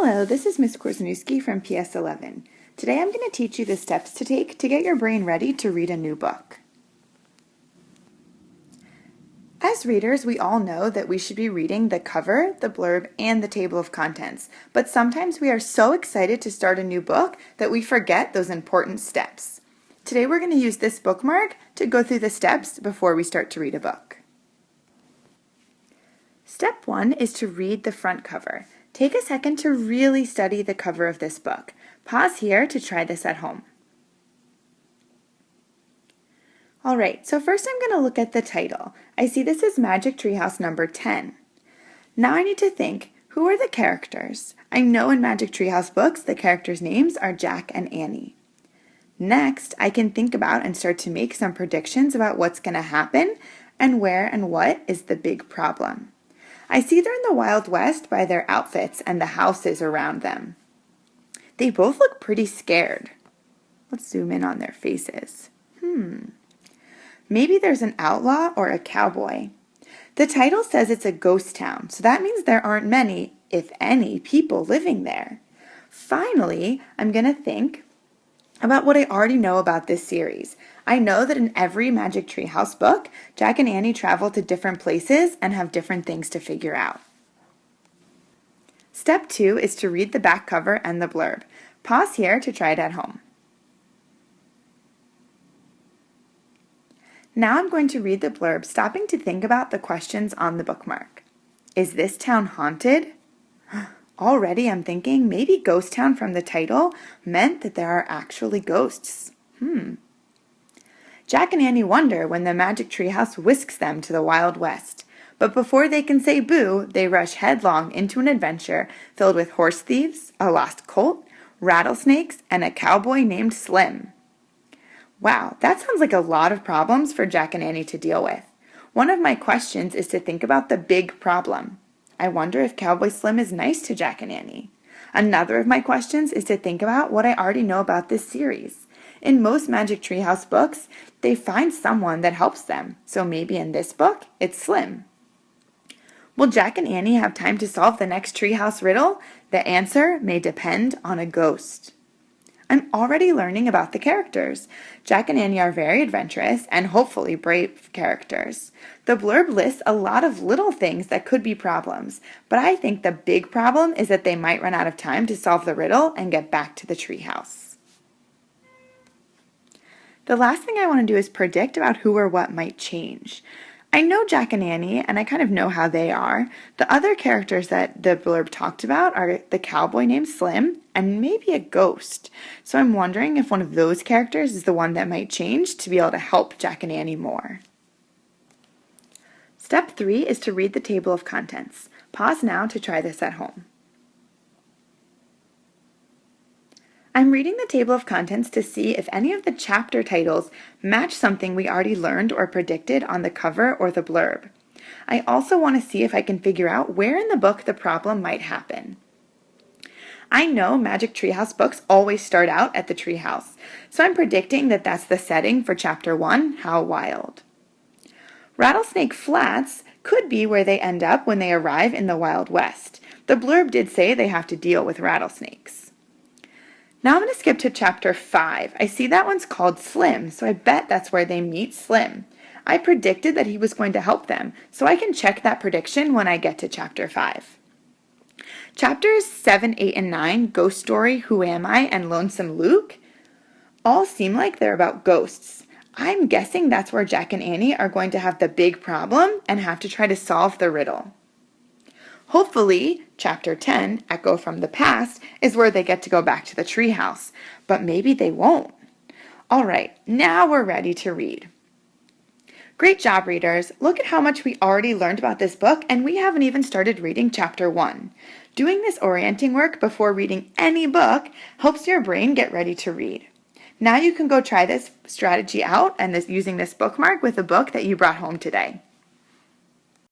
Hello, this is Ms. Korzeniewski from PS11. Today I'm going to teach you the steps to take to get your brain ready to read a new book. As readers, we all know that we should be reading the cover, the blurb, and the table of contents, but sometimes we are so excited to start a new book that we forget those important steps. Today we're going to use this bookmark to go through the steps before we start to read a book. Step 1 is to read the front cover. Take a second to really study the cover of this book. Pause here to try this at home. Alright, so first I'm going to look at the title. I see this is Magic Treehouse number 10. Now I need to think, who are the characters? I know in Magic Treehouse books the characters' names are Jack and Annie. Next, I can think about and start to make some predictions about what's going to happen and where and what is the big problem. I see they're in the Wild West by their outfits and the houses around them. They both look pretty scared. Let's zoom in on their faces. Maybe there's an outlaw or a cowboy. The title says it's a ghost town, so that means there aren't many, if any, people living there. Finally, I'm going to think about what I already know about this series. I know that in every Magic Treehouse book, Jack and Annie travel to different places and have different things to figure out. Step 2 is to read the back cover and the blurb. Pause here to try it at home. Now I'm going to read the blurb, stopping to think about the questions on the bookmark. Is this town haunted? Already I'm thinking maybe ghost town from the title meant that there are actually ghosts. Jack and Annie wonder when the Magic Treehouse whisks them to the Wild West. But before they can say boo, they rush headlong into an adventure filled with horse thieves, a lost colt, rattlesnakes, and a cowboy named Slim. Wow, that sounds like a lot of problems for Jack and Annie to deal with. One of my questions is to think about the big problem. I wonder if Cowboy Slim is nice to Jack and Annie. Another of my questions is to think about what I already know about this series. In most Magic Treehouse books, they find someone that helps them, so maybe in this book, it's Slim. Will Jack and Annie have time to solve the next treehouse riddle? The answer may depend on a ghost. I'm already learning about the characters. Jack and Annie are very adventurous and hopefully brave characters. The blurb lists a lot of little things that could be problems, but I think the big problem is that they might run out of time to solve the riddle and get back to the treehouse. The last thing I want to do is predict about who or what might change. I know Jack and Annie, and I kind of know how they are. The other characters that the blurb talked about are the cowboy named Slim and maybe a ghost. So I'm wondering if one of those characters is the one that might change to be able to help Jack and Annie more. Step 3 is to read the table of contents. Pause now to try this at home. I'm reading the table of contents to see if any of the chapter titles match something we already learned or predicted on the cover or the blurb. I also want to see if I can figure out where in the book the problem might happen. I know Magic Treehouse books always start out at the treehouse, so I'm predicting that that's the setting for Chapter 1, How Wild. Rattlesnake Flats could be where they end up when they arrive in the Wild West. The blurb did say they have to deal with rattlesnakes. Now I'm going to skip to Chapter 5. I see that one's called Slim, so I bet that's where they meet Slim. I predicted that he was going to help them, so I can check that prediction when I get to Chapter 5. Chapters 7, 8, and 9, Ghost Story, Who Am I, and Lonesome Luke, all seem like they're about ghosts. I'm guessing that's where Jack and Annie are going to have the big problem and have to try to solve the riddle. Hopefully, Chapter 10, Echo from the Past, is where they get to go back to the treehouse, but maybe they won't. All right, now we're ready to read. Great job, readers. Look at how much we already learned about this book, and we haven't even started reading Chapter 1. Doing this orienting work before reading any book helps your brain get ready to read. Now you can go try this strategy out and using this bookmark with a book that you brought home today.